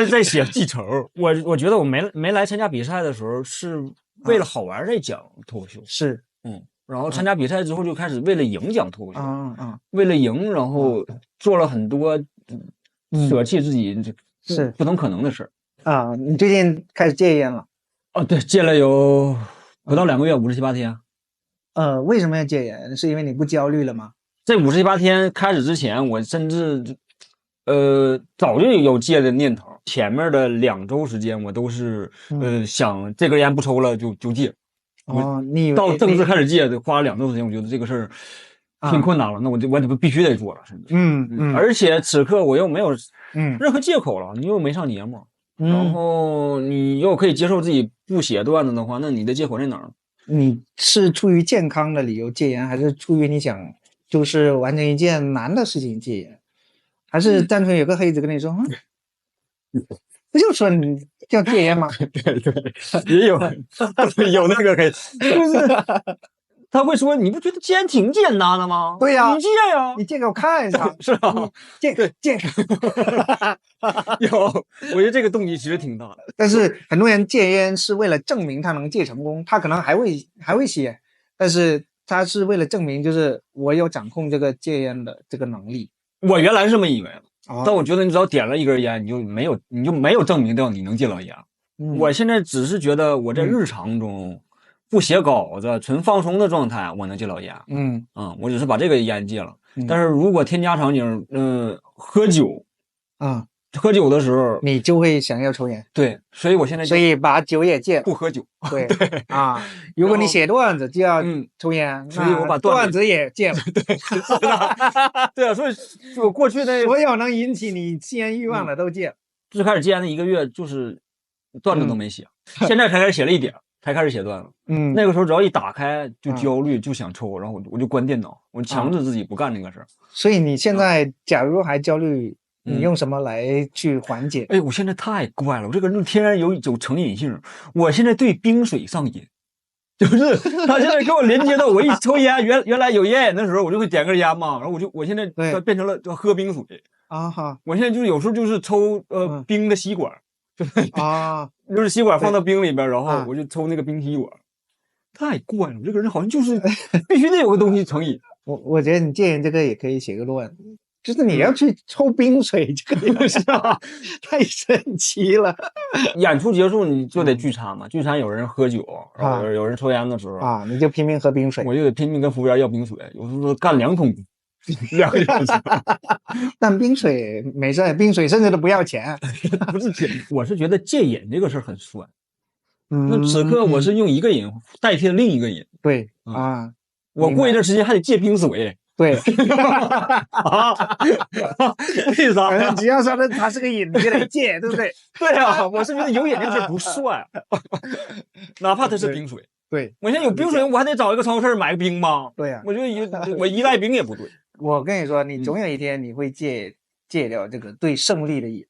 在写记仇。我觉得我没来参加比赛的时候是为了好玩在讲脱口秀。是。然后参加比赛之后就开始为了赢讲脱口秀。为了赢，然后做了很多舍弃自己是不同可能的事你最近开始戒烟了？对，戒了有不到2个月，57、8天。为什么要戒烟？是因为你不焦虑了吗？这57、8天开始之前，我甚至早就有戒的念头，前面的2周时间我都是想这根烟不抽了就戒。你到正式开始戒，花了2周时间，我觉得这个事儿挺困难了，那我必须得做了，甚至而且此刻我又没有任何借口了，你又没上节目，然后你又可以接受自己不写段子的话，那你的借口在哪儿？你是出于健康的理由戒烟，还是出于你想就是完成一件难的事情戒烟，还是单纯有个黑子跟你说，不就说你要戒烟吗？对，也有那个黑，就是他会说你不觉得戒烟挺简单的吗？对呀，你戒呀，你戒给我看一下，是吧？戒。我觉得这个动机其实挺大的。但是很多人戒烟是为了证明他能戒成功，他可能还会吸，但是他是为了证明就是我有掌控这个戒烟的这个能力。我原来是这么以为的。但我觉得你只要点了一根烟，你就没有证明到你能戒到烟。我现在只是觉得我在日常中不写稿子、纯放松的状态，我能戒到烟。我只是把这个烟戒了。但是如果添加场景，喝酒喝酒的时候，你就会想要抽烟。对，所以我现在所以把酒也戒了，不喝酒。对如果你写段子就要抽烟，所以我把段子也戒了。对啊，所以我过去的所有能引起你吸烟欲望的都戒了。最开始戒烟的1个月就是段子都没写，现在才开始写了一点，才开始写段子。那个时候只要一打开就焦虑，就想抽，然后我就关电脑，我强制自己不干这个事儿。所以你现在假如还焦虑，你用什么来去缓解？我现在太怪了，我这个人天然有成瘾性。我现在对冰水上瘾，就是他现在给我连接到我一抽烟，原来有烟瘾的时候，我就会点根烟嘛，然后我现在变成了喝冰水我现在就是有时候就是抽冰的吸管，就是吸管放到冰里边，然后我就抽那个冰吸管。太怪了，我这个人好像就是必须得有个东西成瘾。我觉得你戒烟这个也可以写个段子。就是你要去抽冰水，这个是吧？太神奇了。演出结束你就得聚餐嘛，聚餐有人喝酒，然后有人抽烟的时候你就拼命喝冰水，我就得拼命跟服务员要冰水，有时候干2桶2个小时。但冰水没事，冰水甚至都不要钱。不是钱，我是觉得戒瘾这个事儿很酸。那此刻我是用一个瘾代替了另一个瘾。对我过一段时间还得戒冰水。对为啥？只要说他是个瘾，你就得戒，对不对？对我是觉得有瘾这个事不帅，哪怕它是冰水。对，我现在有冰水，我还得找一个超市买个冰吗？对我觉得我依赖冰也不对。我跟你说，你总有一天你会戒掉这个对胜利的瘾，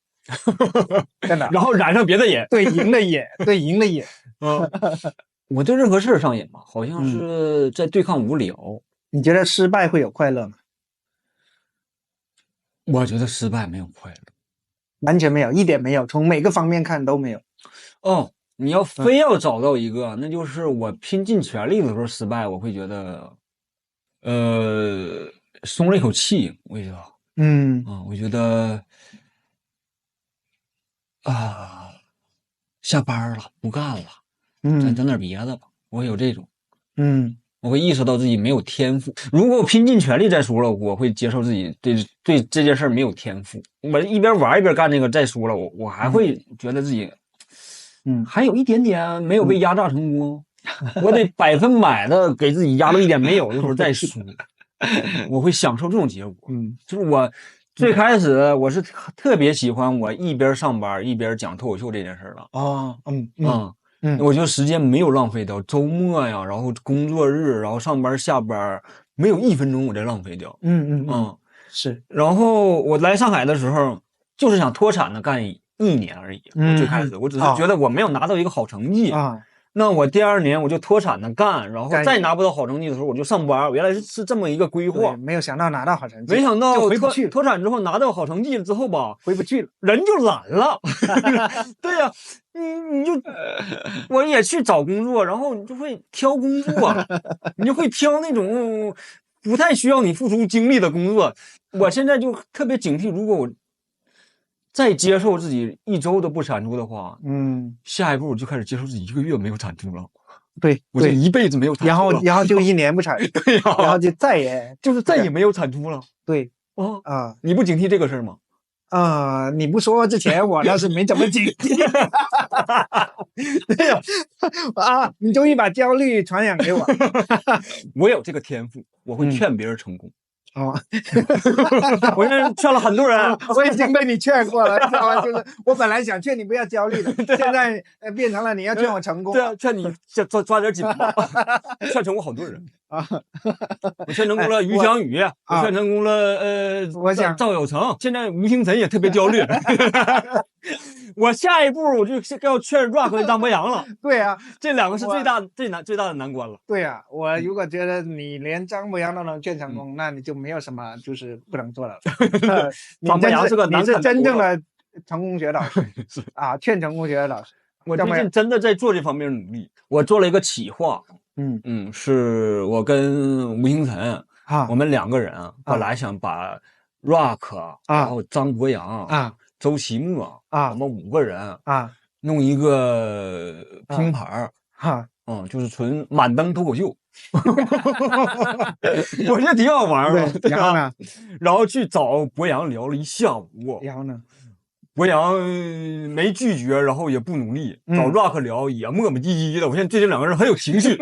真的。然后染上别的瘾，对赢的瘾，对赢的瘾。我对任何事上瘾吧，好像是在对抗无聊。你觉得失败会有快乐吗？我觉得失败没有快乐，完全没有，一点没有，从每个方面看都没有。你要非要找到一个，那就是我拼尽全力的时候失败，我会觉得，松了一口气。我觉得，我觉得，下班了，不干了，咱整点别的吧。我会有这种，我会意识到自己没有天赋。如果我拼尽全力再输了，我会接受自己对这件事没有天赋。我一边玩一边干这个，再输了，我还会觉得自己，还有一点点没有被压榨成功。我得100%的给自己压到一点没有的时候再输，我会享受这种结果。就是我最开始我是特别喜欢我一边上班一边讲脱口秀这件事的。我觉得时间没有浪费掉，周末呀，然后工作日，然后上班下班，没有1分钟我在浪费掉。是。然后我来上海的时候，就是想脱产的干1年而已。最开始我只是觉得我没有拿到一个好成绩那我第2年我就脱产的干，然后再拿不到好成绩的时候我就上班。原来是这么一个规划，没有想到拿到好成绩，没想到脱产之后拿到好成绩了之后吧，回不去了，人就懒了。对呀，你就我也去找工作，然后你就会挑工作，你就会挑那种不太需要你付出精力的工作。我现在就特别警惕，如果我再接受自己1周都不产出的话，下一步我就开始接受自己1个月没有产出了。对，我这一辈子没有产出了，然后就1年不产出，对呀，然后就再也没有产出了。对，你不警惕这个事儿吗？你不说之前我倒是没怎么警惕。对呀，你终于把焦虑传染给我。我有这个天赋，我会劝别人成功。我现在劝了很多人，我已经被你劝过了，知道吗？就是我本来想劝你不要焦虑的，现在变成了你要劝我成功。对啊，劝你抓点紧吧。劝成功好多人我劝成功了于翔宇，我劝成功了我想赵有成，现在吴星辰也特别焦虑。我下一步我就要劝 Rock 和张博洋了。对啊，这两个是最大的难关了。对啊，我如果觉得你连张博洋都能劝成功，那你就没有什么就是不能做的。张博洋是个你是真正的成功学导师劝成功学导师。我最近真的在做这方面努力。我做了一个企划，是我跟吴星辰我们2个人本来想把 Rock 然后张博洋周奇墨我们5个人弄一个拼盘就是纯满登脱口秀。我觉得挺好玩的。然后呢？然后去找博洋聊了一下午。然后呢？博洋没拒绝，然后也不努力，找 Rock 聊也磨磨唧唧的。我现在对这2个人很有情绪。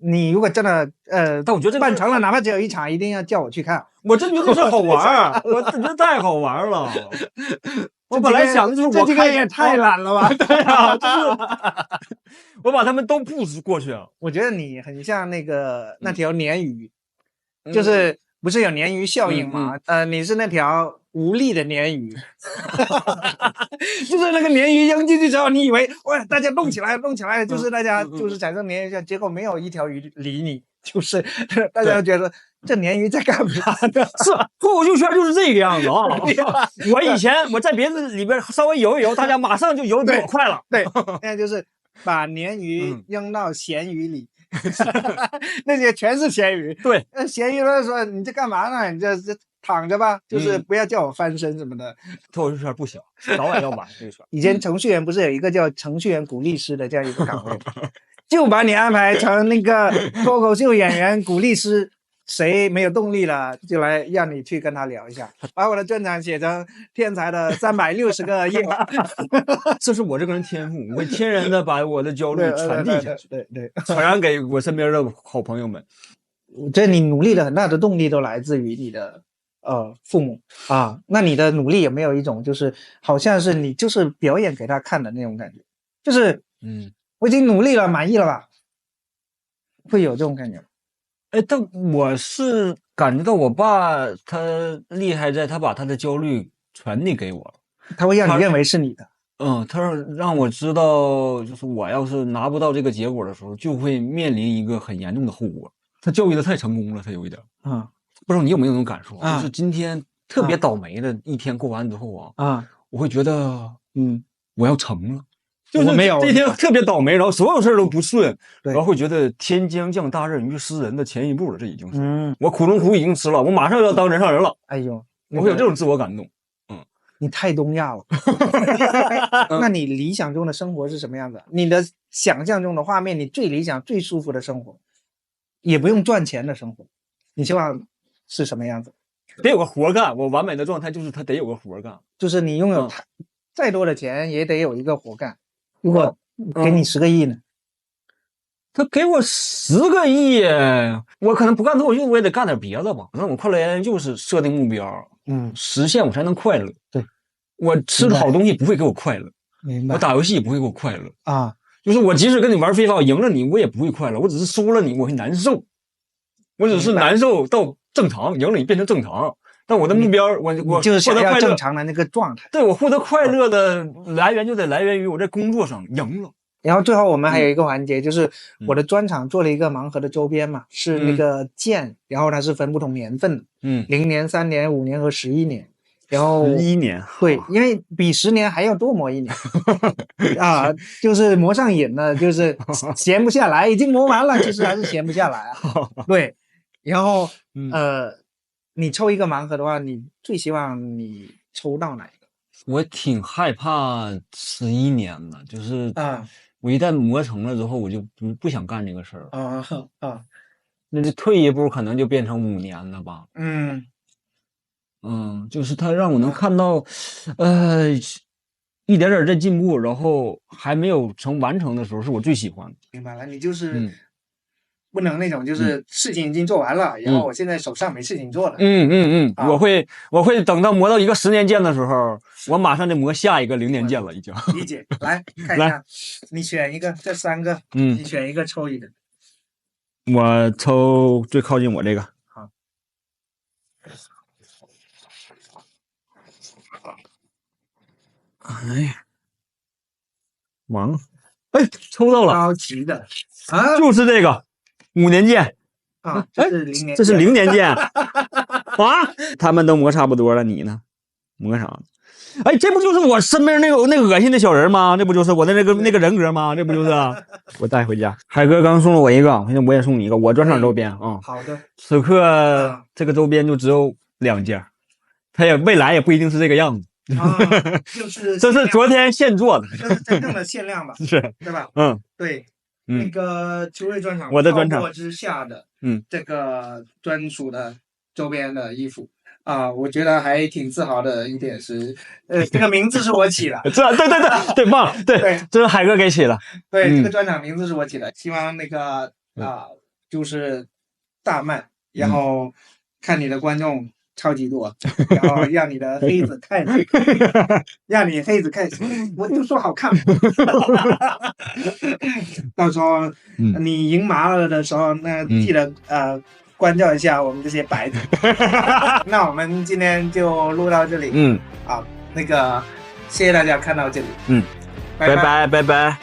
你如果真的但我觉得这办成了，哪怕只有1场，一定要叫我去看。我真觉得这好玩，我真觉得太好玩了。我本来想的就是这个也太懒了吧？对啊，就是我把他们都 push 过去。我觉得你很像那条鲶鱼，就是不是有鲶鱼效应吗？你是那条无力的鲶鱼。就是那个鲶鱼扔进去之后，你以为哇，大家动起来，就是大家就是产生鲶鱼效，结果没有一条鱼理你，就是大家都觉得这鲶鱼在干嘛呢？是脱口秀圈就是这个样子啊！我以前我在别的里边稍微游一游，大家马上就游得比我快了。对，现在就是把鲶鱼扔到咸鱼里。那些全是咸鱼。对，咸鱼都说你这干嘛呢？你这躺着吧，就是不要叫我翻身什么的。脱口秀圈不小，早晚要完这个圈。以前程序员不是有一个叫程序员鼓励师的这样一个岗位，就把你安排成那个脱口秀演员鼓励师。谁没有动力了，就来让你去跟他聊一下，把我的专场写成天才的360个页。这是我这个人天赋，我会天然的把我的焦虑传递下去，对，传染给我身边的好朋友们。我觉得你努力的很大的动力都来自于你的父母那你的努力有没有一种就是好像是你就是表演给他看的那种感觉，就是我已经努力了，满意了吧？会有这种感觉？但我是感觉到我爸他厉害在他把他的焦虑传递给我了，他会让你认为是你的。他让我知道，就是我要是拿不到这个结果的时候，就会面临一个很严重的后果。他教育的太成功了，他有一点不知道你有没有那种感受就是今天特别倒霉的一天过完之后我会觉得我要成了。就是没有这天特别倒霉，然后所有事都不顺，然后会觉得天将降大任于斯人的前一步了，这已经是我苦中苦已经吃了，我马上要当人上人了。哎呦，我会有这种自我感动。你太东亚了。那你理想中的生活是什么样子？你的想象中的画面，你最理想最舒服的生活，也不用赚钱的生活，你希望是什么样子？得有个活干。我完美的状态就是他得有个活干，就是你拥有再多的钱也得有一个活干。如果给你10个亿呢？他给我10个亿，我可能不干脱口秀，我也得干点别的吧。那我快乐研究就是设定目标，实现我才能快乐。对，我吃的好东西不会给我快乐，明白？我打游戏也不会给我快乐就是我即使跟你玩非法，赢了你，我也不会快乐，我只是输了你，我会难受。我只是难受到正常，赢了你变成正常。但我的目标，我就是想要正常的那个状态。对，我获得快乐的来源就得来源于我在工作上赢了。然后最后我们还有一个环节，就是我的专场做了一个盲盒的周边嘛，是那个剑，然后它是分不同年份的，0年、3年、5年和11年。然后11年，对，因为比10年还要多磨1年就是磨上瘾了，就是闲不下来，已经磨完了，其实还是闲不下来对，然后你抽一个盲盒的话，你最希望你抽到哪一个？我挺害怕11年的，就是我一旦磨成了之后，我就不想干这个事儿那就退一步可能就变成5年了吧。就是它让我能看到，一点点在进步，然后还没有完成的时候，是我最喜欢的。明白了，你就是不能那种就是事情已经做完了，然后我现在手上没事情做了。我会等到磨到一个10年剑的时候，我马上就磨下一个0年剑了，已经。理解，来看一下，你选一个，这3个，你选一个抽一个。我抽最靠近我这个。好。哎呀，完了！哎，抽到了，高级的啊，就是这个5年剑啊，这是0年，这是0年剑啊！他们都磨差不多了，你呢？磨啥呢？哎，这不就是我身边那个恶心的小人吗？这不就是我的那个人格吗？这不就是？我带回家。海哥刚送了我一个，现在我也送你一个，我专场周边啊。好的。此刻这个周边就只有2件，它也未来也不一定是这个样子。就是这是昨天现做的，这是真正的限量吧？是，对吧？对，那个球队专场，我的专场之下的，这个专属的周边的衣服啊，我觉得还挺自豪的一点是，这个名字是我起的，对，棒，对，这是海哥给起的，对，这个专场名字是我起的，希望那个就是大卖，然后看你的观众。超级多，然后让你的黑子看，让你黑子看，我就说好看。到时候你赢麻了的时候，那记得关照一下我们这些白子。那我们今天就录到这里，那个谢谢大家看到这里，拜拜。